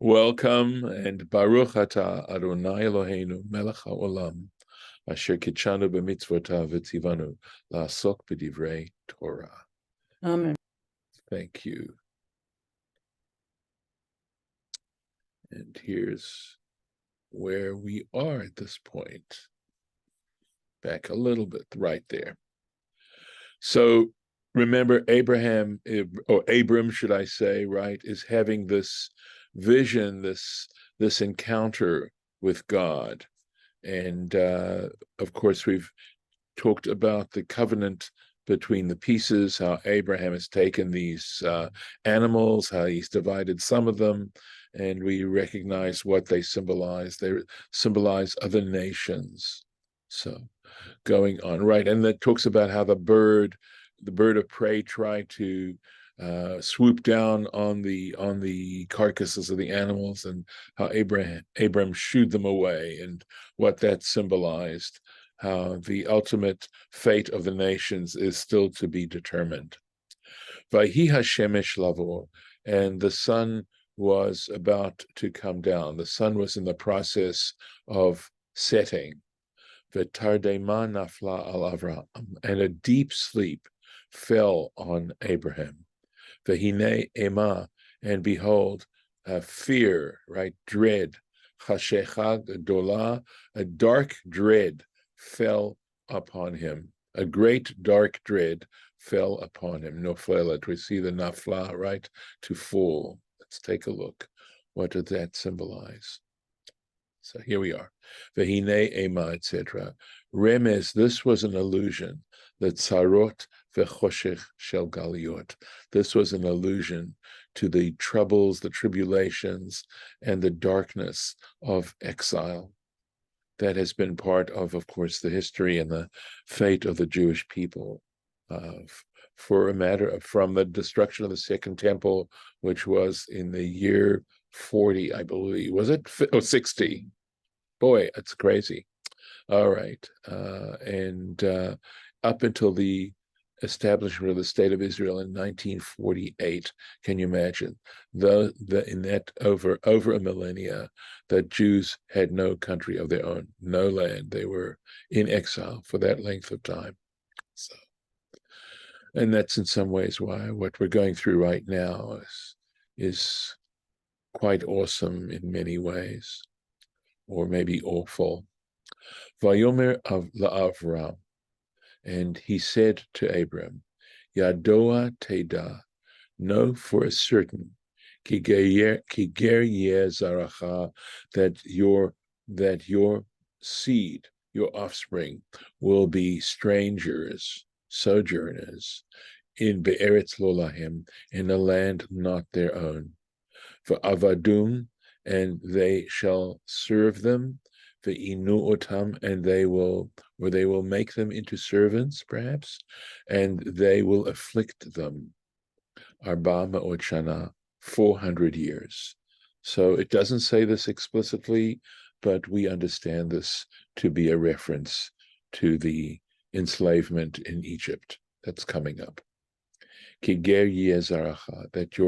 Welcome and Baruch Atah Adonai Eloheinu Melech HaOlam Asher Kitshanu b'mitzvotav v'tzivanu la'asok b'divrei Torah. Amen. Thank you. And here's where we are at this point. Back a little bit, right there. So remember, Abram, should I say, right, is having this vision, this encounter with God. And of course, we've talked about the covenant between the pieces, how Abraham has taken these animals, how he's divided some of them, and we recognize what they symbolize. They symbolize other nations. So going on, right? And that talks about how the bird of prey tried to swoop down on the carcasses of the animals, and how Abram shooed them away, and what that symbolized, how the ultimate fate of the nations is still to be determined. Vayhi hashemesh lavo, and the sun was about to come down. The sun was in the process of setting. V'tardema nafla al Avram, and a deep sleep fell on Abraham. V'hine ema, and behold, fear, right, dread, chashecha gedola, a dark dread fell upon him. A great dark dread fell upon him. Noflelet, we see the nafla, right, to fall. Let's take a look. What did that symbolize? So here we are. Vehine ema, etc. Remez, this was an allusion. That tzarot vechoshech shel galiot. This was an allusion to the troubles, the tribulations, and the darkness of exile. That has been part of course, the history and the fate of the Jewish people. For a matter of, from the destruction of the Second Temple, which was in the year 40, I believe. Was it? 60. Boy, it's crazy. All right. And up until the establishment of the State of Israel in 1948, can you imagine? In that over a millennia, that Jews had no country of their own, no land. They were in exile for that length of time. So, and that's in some ways why what we're going through right now is quite awesome in many ways, or maybe awful. Vayomer la'Avram, and he said to Abram, Yadoa teda, know for a certain, ki ger zaracha, that your seed, your offspring, will be strangers, sojourners, in be'eretz lo lahem, in a land not their own. For avadum, and they shall serve them. Ve'inu otam, and they will make them into servants, perhaps, and they will afflict them. Arba ma'ot shana, 400 years. So it doesn't say this explicitly, but we understand this to be a reference to the enslavement in Egypt that's coming up. Ki ger yezaracha, that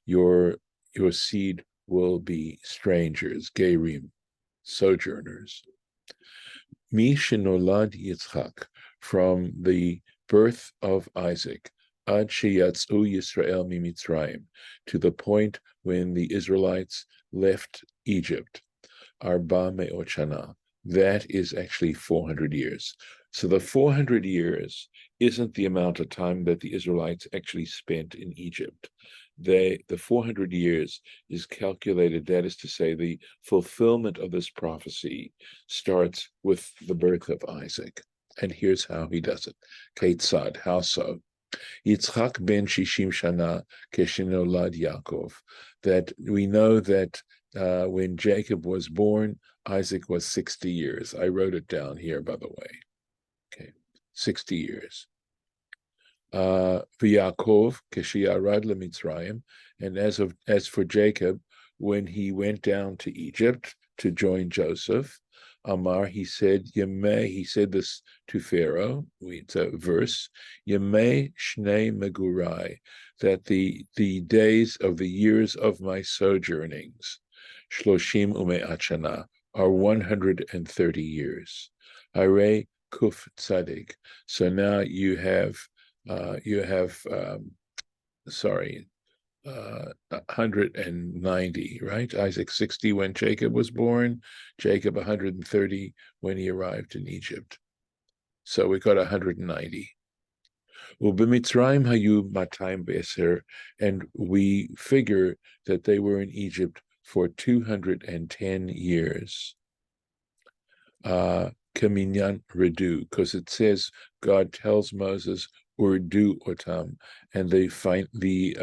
your seed will be strangers, gerim, sojourners. Mi shenolad Yitzchak, from the birth of Isaac, ad sheyatzu Yisrael mimitzrayim, to the point when the Israelites left Egypt, arba me'ot shana. That is actually 400 years. So the 400 years isn't the amount of time that the Israelites actually spent in Egypt. The 400 years is calculated, that is to say, the fulfillment of this prophecy starts with the birth of Isaac. And here's how he does it. Ketzad, how so? Yitzchak ben shishim shana keshinolad Yaakov. That we know that when Jacob was born, Isaac was 60 years. I wrote it down here, by the way. Okay, 60 years. V'Yaakov k'shiyarad leMitzrayim, and as for Jacob, when he went down to Egypt to join Joseph, Amar, he said this to Pharaoh. It's a verse. Yemei shnei megurai, that the days of the years of my sojournings, shloshim ume'at shana, are 130 years. Hare kuf tzadik. So now you have 190, right? Isaac 60 when Jacob was born, Jacob 130 when he arrived in Egypt. So we got 190. Ubimitzrayim hayu 210, and we figure that they were in Egypt for 210 years. Kaminyan redu, because it says God tells Moses urdu otam, and they find the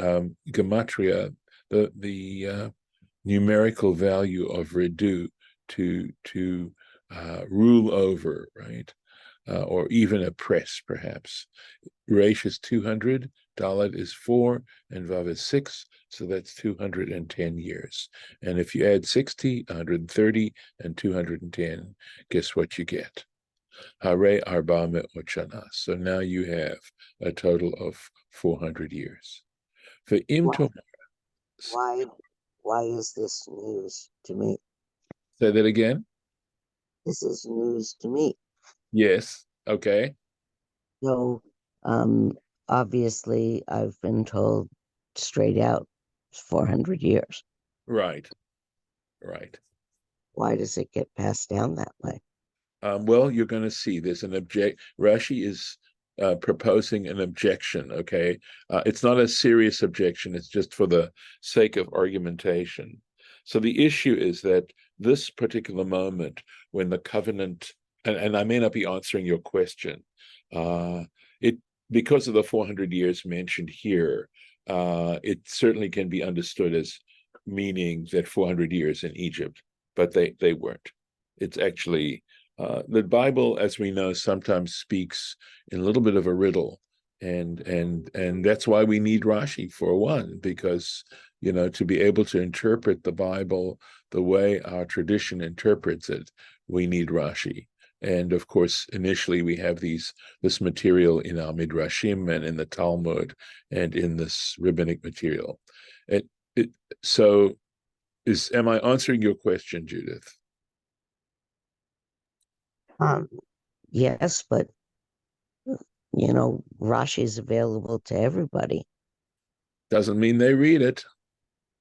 gematria, the numerical value of redu to rule over, right? Or even oppress, perhaps. Resh is 200, Dalet is 4, and Vav is 6, so that's 210 years. And if you add 60, 130, and 210, guess what you get? Hare Arba Me'ot Shana. So now you have a total of 400 years. For Imtom, why is this news to me? say that again? This is news to me. Yes. Okay. So, obviously, I've been told straight out it's 400 years. Right. Right. Why does it get passed down that way? Well, you're going to see there's an object. Rashi is proposing an objection. Okay, it's not a serious objection. It's just for the sake of argumentation. So the issue is that this particular moment when the covenant, and I may not be answering your question, it because of the 400 years mentioned here, it certainly can be understood as meaning that 400 years in Egypt, but they weren't. It's actually the Bible, as we know, sometimes speaks in a little bit of a riddle, and that's why we need Rashi for one, because to be able to interpret the Bible the way our tradition interprets it, we need Rashi. And of course, initially we have this material in our Midrashim and in the Talmud and in this rabbinic material. So, am I answering your question, Judith? Yes, but Rashi is available to everybody. Doesn't mean they read it.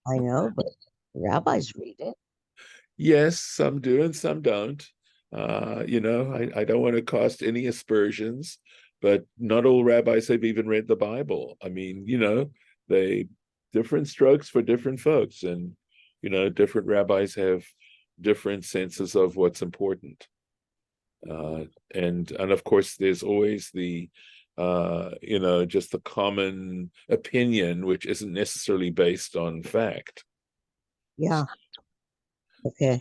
I know, but rabbis read it. Yes, some do and some don't. I don't want to cast any aspersions, but not all rabbis have even read the Bible. I mean, they different strokes for different folks, and different rabbis have different senses of what's important. And of course, there's always the just the common opinion, which isn't necessarily based on fact. Yeah. Okay.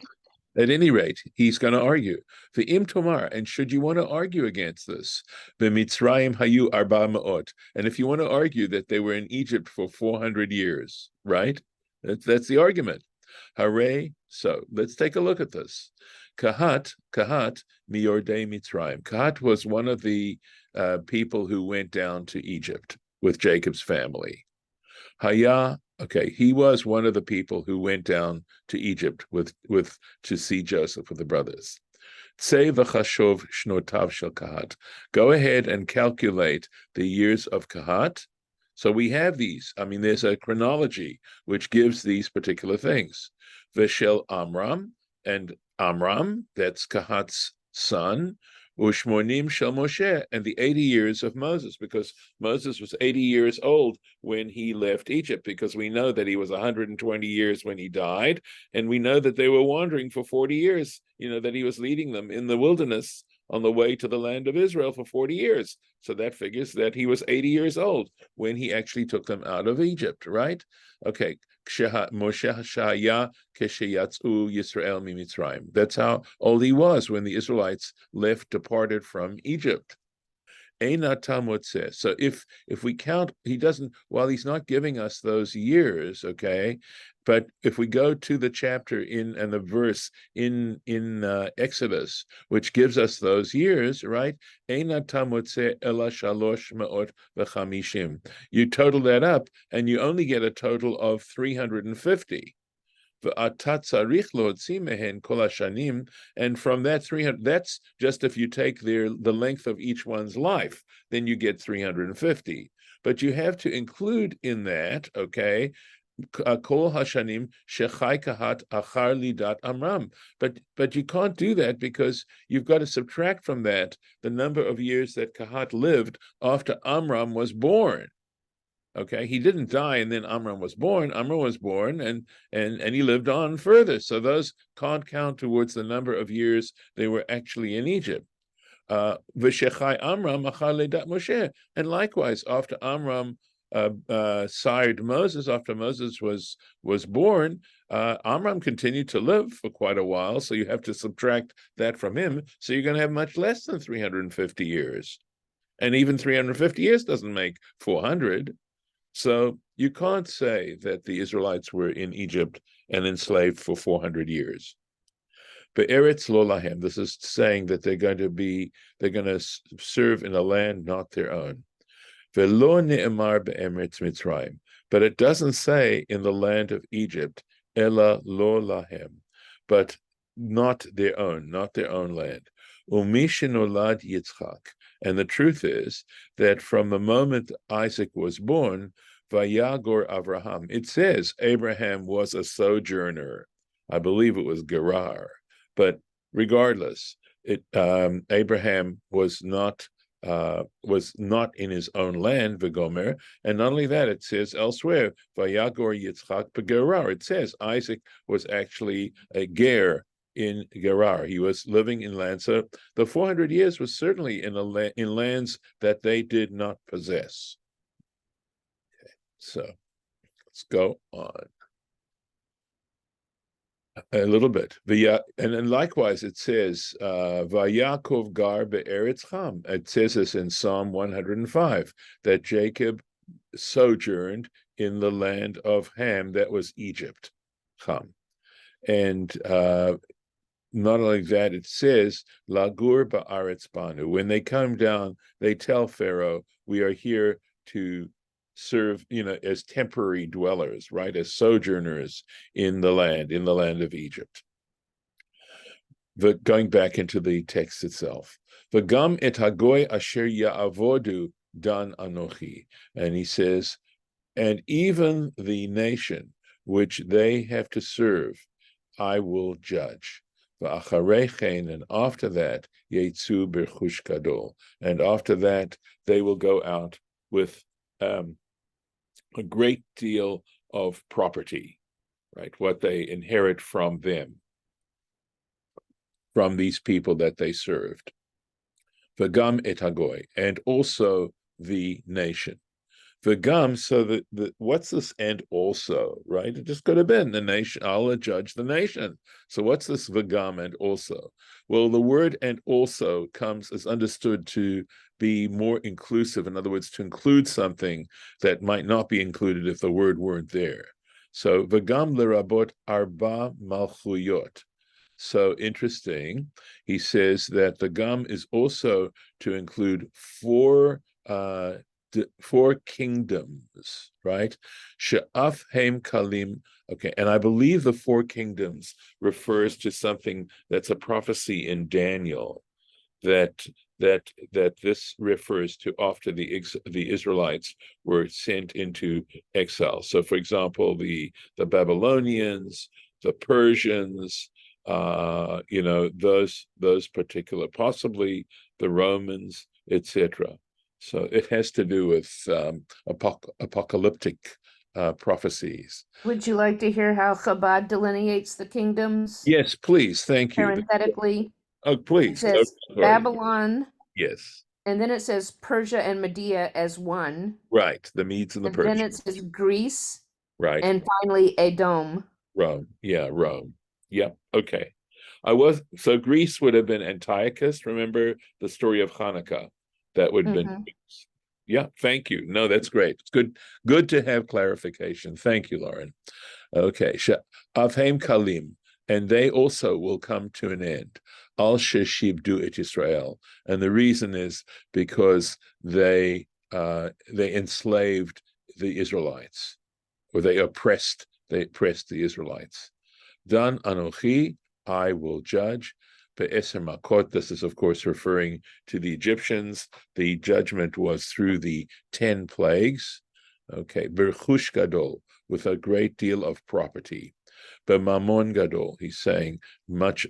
At any rate, he's going to argue. The im tomar, and should you want to argue against this, the Mitzrayim hayu arba ma'ot, and if you want to argue that they were in Egypt for 400 years, right? That's the argument. Hooray! So let's take a look at this. Kahat miyordei Mitzrayim. Kahat was one of the people who went down to Egypt with Jacob's family. Haya, okay, he was one of the people who went down to Egypt to see Joseph with the brothers. Tsei v'chashov shnotav shel Kahat. Go ahead and calculate the years of Kahat. So we have these. I mean, there's a chronology which gives these particular things. Veshel Amram, and Amram, that's Kahat's son, Ushmonim Shel Moshe, and the 80 years of Moses, because Moses was 80 years old when he left Egypt, because we know that he was 120 years when he died, and we know that they were wandering for 40 years, that he was leading them in the wilderness on the way to the land of Israel for 40 years. So that figures that he was 80 years old when he actually took them out of Egypt, right? Okay. Moshe Hashaya Kesheyatzu Yisrael Mimitzrayim. That's how old he was when the Israelites departed from Egypt. Eina Talmud says. So if we count, he doesn't, while he's not giving us those years, okay, but if we go to the chapter and the verse in Exodus, which gives us those years, right? Eina Talmud se ela shalosh ma'ot v'chamishim. You total that up, and you only get a total of 350. And from that 300, that's just if you take the length of each one's life, then you get 350. But you have to include in that, okay, Kol Hashanim Shechai Kahat Achar Lidat Amram. But you can't do that because you've got to subtract from that the number of years that Kahat lived after Amram was born. Okay, he didn't die and then Amram was born. Amram was born and he lived on further. So those can't count towards the number of years they were actually in Egypt. V'shechai Amram achar ledat Moshe. And likewise, after Amram sired Moses, after Moses was born, Amram continued to live for quite a while. So you have to subtract that from him. So you're going to have much less than 350 years. And even 350 years doesn't make 400. So you can't say that the Israelites were in Egypt and enslaved for 400 years. But Eretz lo lahem, this is saying that they're going to serve in a land not their own. Velo ne'emar be'eretz Mitzrayim, but it doesn't say in the land of Egypt, ela lo lahem, but not their own land. Umishinolad Yitzchak. And the truth is that from the moment Isaac was born, Vayagor Avraham, it says Abraham was a sojourner. I believe it was Gerar, but regardless, Abraham was not in his own land, Vigomer, and not only that, it says elsewhere, Vayagor Yitzchak beGerar. It says Isaac was actually a ger in Gerar. He was living in land. So the 400 years was certainly in lands that they did not possess. Okay, so let's go on a little bit. And then likewise, it says, Vayakov gar be'eretz Cham. It says this in Psalm 105, that Jacob sojourned in the land of Ham, that was Egypt, Cham. And not only that, it says, Lagur ba'aretz banu. When they come down, they tell Pharaoh, we are here to serve, as temporary dwellers, right, as sojourners in the land of Egypt. Going back into the text itself, V'gam et hagoy asher ya'avodu dan anochi, and he says, and even the nation which they have to serve, I will judge. And after that, yetzu berchush gadol, and after that they will go out with a great deal of property, right? What they inherit from them, from these people that they served. V'gam et hagoy, and also the nation. V'gam, so that what's this and also, right? It just could have been the nation, I'll judge the nation. So what's this v'gam and also? Well, the word and also is understood to be more inclusive. In other words, to include something that might not be included if the word weren't there. So v'gam lerabot arba malchuyot. So interesting. He says that the gam is also to include four kingdoms, right? She'af heim kalim. Okay, and I believe the four kingdoms refers to something that's a prophecy in Daniel, that this refers to after the Israelites were sent into exile. So, for example, the Babylonians, the Persians, those particular, possibly the Romans, etc. So it has to do with apocalyptic prophecies. Would you like to hear how Chabad delineates the kingdoms? Yes, please. Thank you. Parenthetically, Oh, please. it says Babylon. Yes. And then it says Persia and Media as one. Right. The Medes and the Persians. Then it says Greece. Right. And finally Edom. Rome. Yeah, Rome. Yep. Okay. So Greece would have been Antiochus. Remember the story of Hanukkah? That would have been. Yeah, thank you. No, that's great. It's good to have clarification. Thank you, Lauren. Okay. Avheim Kalim, and they also will come to an end. Al sheshibdu et Israel, and the reason is because they enslaved the Israelites, or they oppressed the Israelites. Dan anochi, I will judge. Be'eser makot, this is of course referring to the Egyptians. The judgment was through the 10 plagues. Okay, berchush gadol, with a great deal of property. B'mamon gadol, he's saying much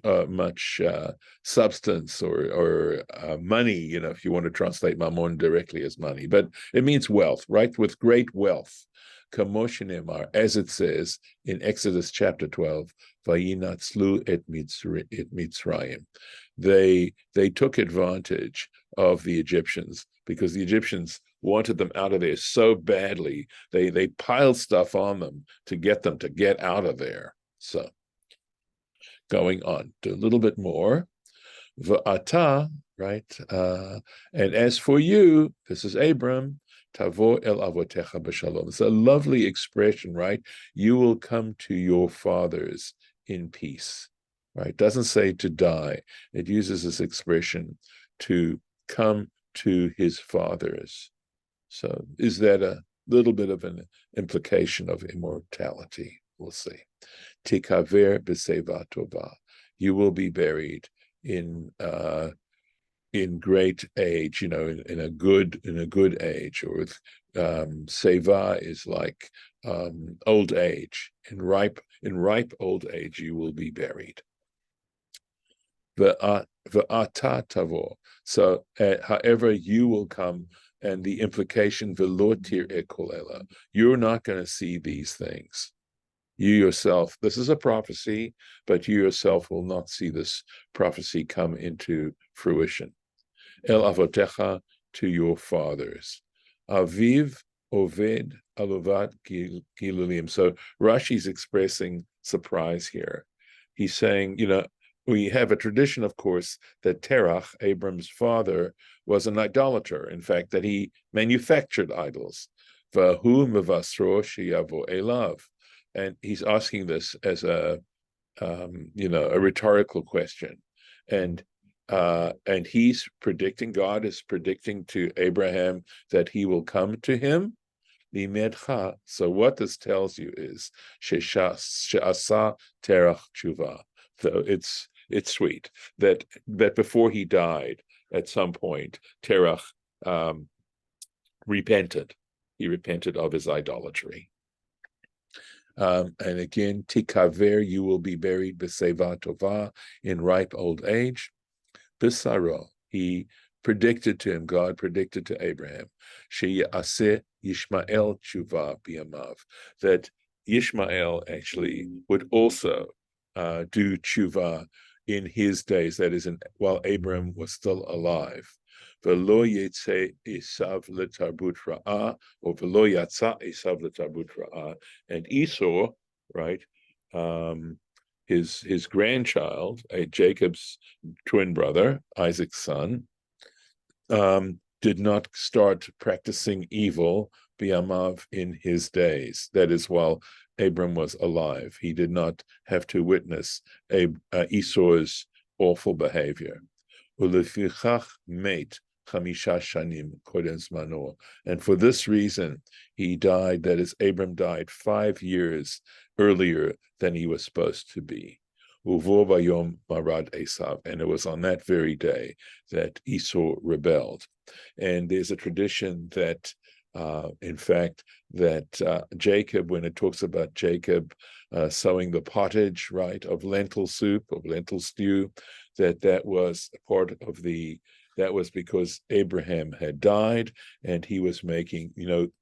substance or money, if you want to translate mamon directly as money, but it means wealth, right? With great wealth. Kamoshinimar, as it says in Exodus chapter 12, Vayinatzlu et Mitzrayim. They took advantage of the Egyptians because the Egyptians wanted them out of there so badly. They piled stuff on them to get out of there. So, going on to a little bit more. V'ata, right? And as for you, this is Abram, tavo el avotecha b'shalom. It's a lovely expression, right? You will come to your fathers in peace, right? It doesn't say to die. It uses this expression to come to his fathers. So is that a little bit of an implication of immortality? We'll see. Tikaver b'seva tova. You will be buried in great age, in a good age, or with seva is like old age. In ripe old age, you will be buried. V'ata tavo. So, however, you will come, and the implication v'lo tir'eh kol ela. You're not going to see these things. You yourself, this is a prophecy, but you yourself will not see this prophecy come into fruition. El avotecha, to your fathers. Aviv oved alovat gilulim. So Rashi's expressing surprise here. He's saying, we have a tradition, of course, that Terach, Abram's father, was an idolater. In fact, that he manufactured idols. Vahu mevasro sheyavo elav. And he's asking this as a rhetorical question, and he's predicting, God is predicting to Abraham that he will come to him. So what this tells you is she'asa terach tshuva. So it's sweet that before he died, at some point, Terach repented. He repented of his idolatry. And again, tikaver, you will be buried b'seva tova, in ripe old age. B'saro, God predicted to Abraham, she'yaseh Yishmael tshuva b'yamav, that Yishmael actually would also do tshuva in his days, that is, while Abraham was still alive. V'lo yetze Esav letarbut ra'ah, or v'lo yatsa Esav letarbut ra'ah. And Esau, right, his grandchild, Jacob's twin brother, Isaac's son, did not start practicing evil b'yamav in his days. That is, while Abram was alive. He did not have to witness Esau's awful behavior. Ulefichach meit chamisha shanim kodem zmano. And for this reason, he died, that is, Abram died 5 years earlier than he was supposed to be. Uvo bayom marad Esav. And it was on that very day that Esau rebelled. And there's a tradition that in fact, that Jacob, when it talks about Jacob sowing the pottage, right, of lentil soup, of lentil stew, that was part of that was because Abraham had died, and he was making,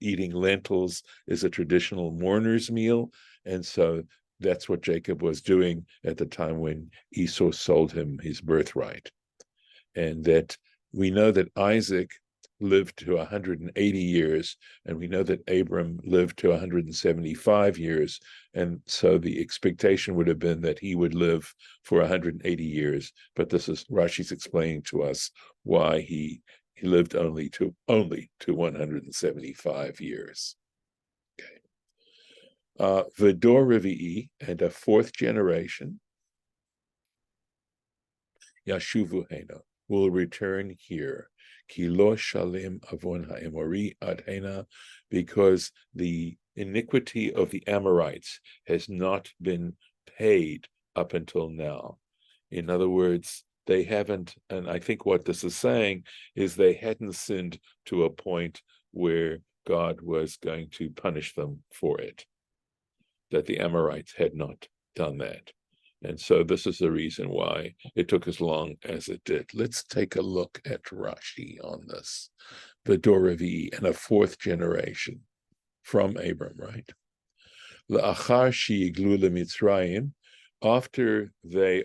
eating lentils is a traditional mourner's meal, and so that's what Jacob was doing at the time when Esau sold him his birthright. And that we know that Isaac lived to 180 years, and we know that Abram lived to 175 years, and so the expectation would have been that he would live for 180 years, but this is Rashi's explaining to us why he lived only to 175 years. Okay. V'dor Revi'i, and a fourth generation, Yashuvu Hena, will return here. Ki lo shalim avon ha'emori ad hena, because the iniquity of the Amorites has not been paid up until now. In other words, they haven't, and I think what this is saying is they hadn't sinned to a point where God was going to punish them for it, that the Amorites had not done that. And so this is the reason why it took as long as it did. Let's take a look at Rashi on this. The Doravi and a fourth generation from Abram, right? La'achar she'iglu leMitzrayim, after they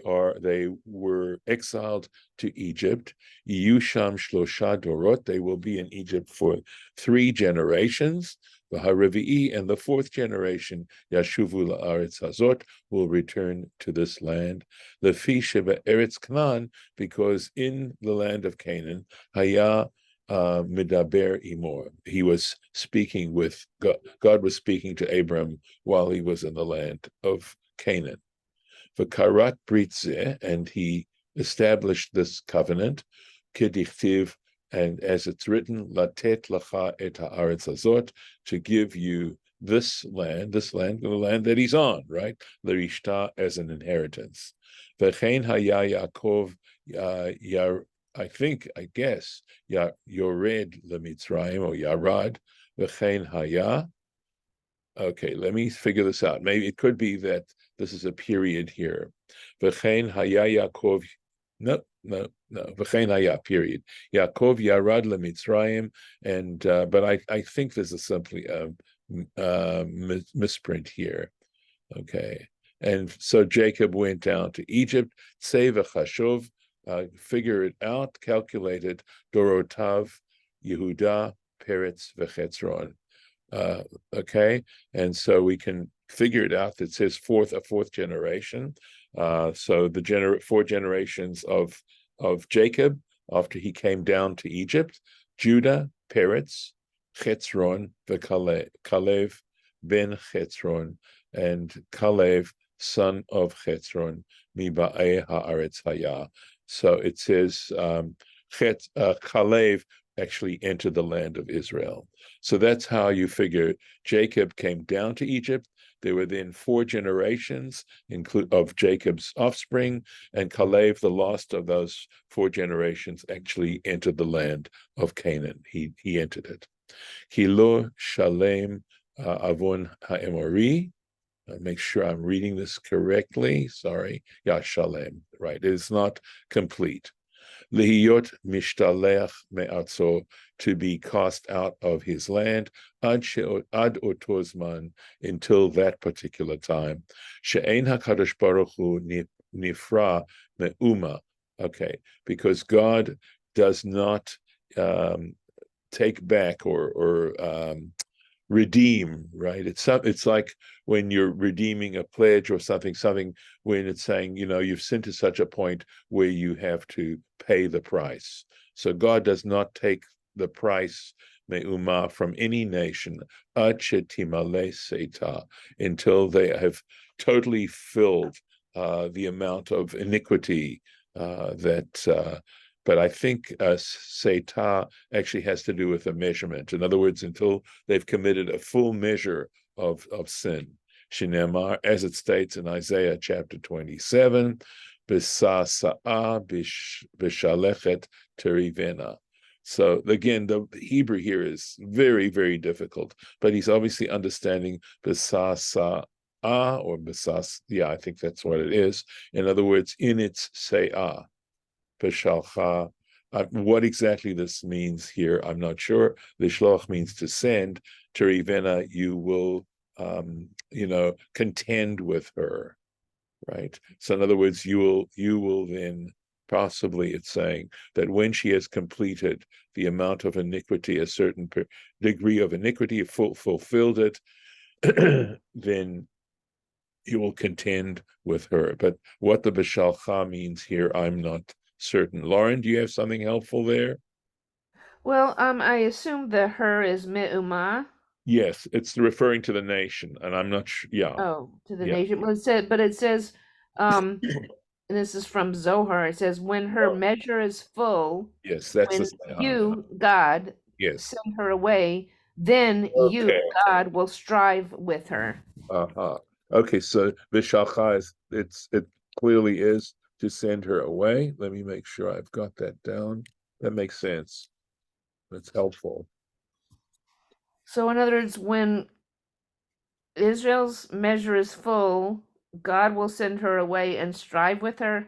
were exiled to Egypt, Yusham Shlosha Dorot, they will be in Egypt for 3 generations. V'haravi'i, and the 4th generation, Yashuvu la'aretz hazot, will return to this land. Lefi sheba eretz Canaan, because in the land of Canaan, Haya Midaber Imor. He was speaking with God. God was speaking to Abram while he was in the land of Canaan. V'karat brit, and he established this covenant, kedichtiv, and as it's written, latet lacha et haaretz hazot, to give you this land, the land that he's on, right? L'rishta, as an inheritance. V'chein haya Yaakov I guess, Yored leMitzrayim, or Yarad, v'chein haya. Okay, let me figure this out. Maybe it could be that this is a period here. V'chein haya Yaakov, no, v'chein haya, period. Yaakov Yarad leMitzrayim, and but I think this is simply a misprint here. Okay, and so Jacob went down to Egypt, Tzei v'chashov, figure it out, calculate it, Dorotav, Yehuda, Peretz, V'chetzron. Okay, and so we can figure it out. It says a fourth generation. So the 4 generations of Jacob after he came down to Egypt: Judah, Peretz, Chetzron, Kalev, ben Chetzron, and Kalev, son of Chetzron, Miba'e haaretz haya. So it says Kalev actually entered the land of Israel. So that's how you figure Jacob came down to Egypt. There were then 4 generations of Jacob's offspring, and Kalev, the last of those 4 generations, actually entered the land of Canaan. He entered it. Kilo Shalem Avon Ha'emori. Make sure I'm reading this correctly. Sorry. Shalem. Right. It is not complete. Lihiyot mishtalech me'atzo, to be cast out of his land, ad otozman, until that particular time. She'ein HaKadosh Baruch Hu nifra me'uma. Okay, because God does not take back or redeem, right? It's like when you're redeeming a pledge or something when it's saying, you've sinned to such a point where you have to pay the price. So God does not take the price me'uma from any nation ad shetimale seita, until they have totally filled the amount of iniquity but I think Seita actually has to do with a measurement. In other words, until they've committed a full measure of sin. Shinemar, as it states in Isaiah chapter 27, B'sasa'a b'shalechet terivena. So again, the Hebrew here is very, very difficult, but he's obviously understanding B'sasa'a or B'sas, I think that's what it is. In other words, in its se'ah. What exactly this means here, I'm not sure. Lishloch means to send. Terivena, you will, contend with her, right? So in other words, you will then, possibly it's saying that when she has completed the amount of iniquity, a certain degree of iniquity, fulfilled it, then you will contend with her. But what the Beshalcha means here, I'm not certain. Lauren, do you have something helpful there? Well, I assume the her is me'uma. Yes, it's referring to the nation, and I'm not sure. Yeah, Oh, to the yeah. nation. Well, it says, and this is from Zohar. It says, when her measure is full, Yes, that's when the you, God, yes. send her away, then you, Okay. God, will strive with her. Uh-huh. Okay, so Vishalcha it clearly is to send her away. Let me make sure I've got that down. That makes sense. That's helpful. So, in other words, when Israel's measure is full, God will send her away and strive with her.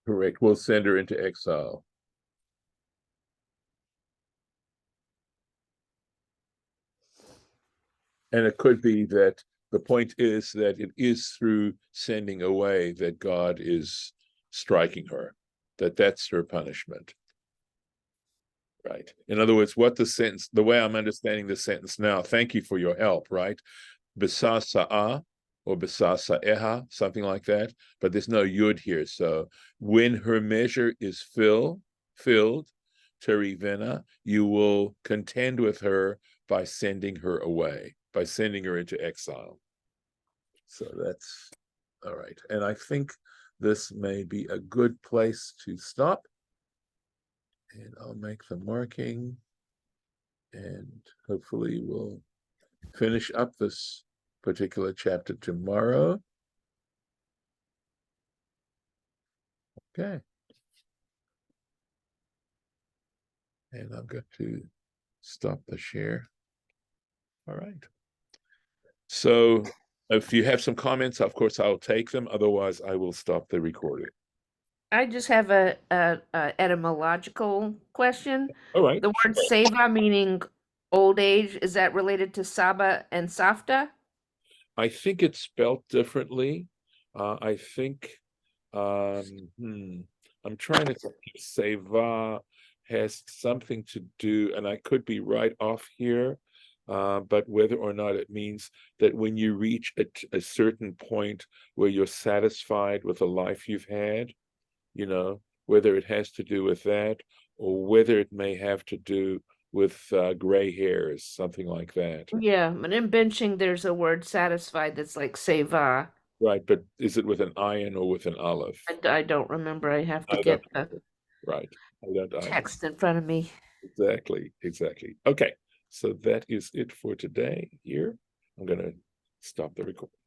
Correct. We'll send her into exile. And it could be that the point is that it is through sending away that God is striking her, that's her punishment. Right. In other words, what the sentence, the way I'm understanding the sentence now, thank you for your help, right? Bisasa'a or bisasaeha, something like that, but there's no yud here. So when her measure is filled, terivena, you will contend with her by sending her away, by sending her into exile. So that's all right. And I think this may be a good place to stop. And I'll make the marking. And hopefully we'll finish up this particular chapter tomorrow. Okay. And I'm going to stop the share. All right. So if you have some comments, of course, I'll take them. Otherwise, I will stop the recording. I just have a etymological question. All right. The word seva meaning old age, is that related to Saba and Safta? I think it's spelled differently. I think I'm trying to think if seva has something to do, and I could be right off here, but whether or not it means that when you reach a certain point where you're satisfied with the life you've had, whether it has to do with that or whether it may have to do with gray hairs, something like that. Yeah, but in benching, there's a word satisfied that's like seva. Right, but is it with an ayin or with an aleph? I don't remember. I have to I don't get the Right. I don't either. text in front of me. Exactly. Okay. So that is it for today here. I'm going to stop the recording.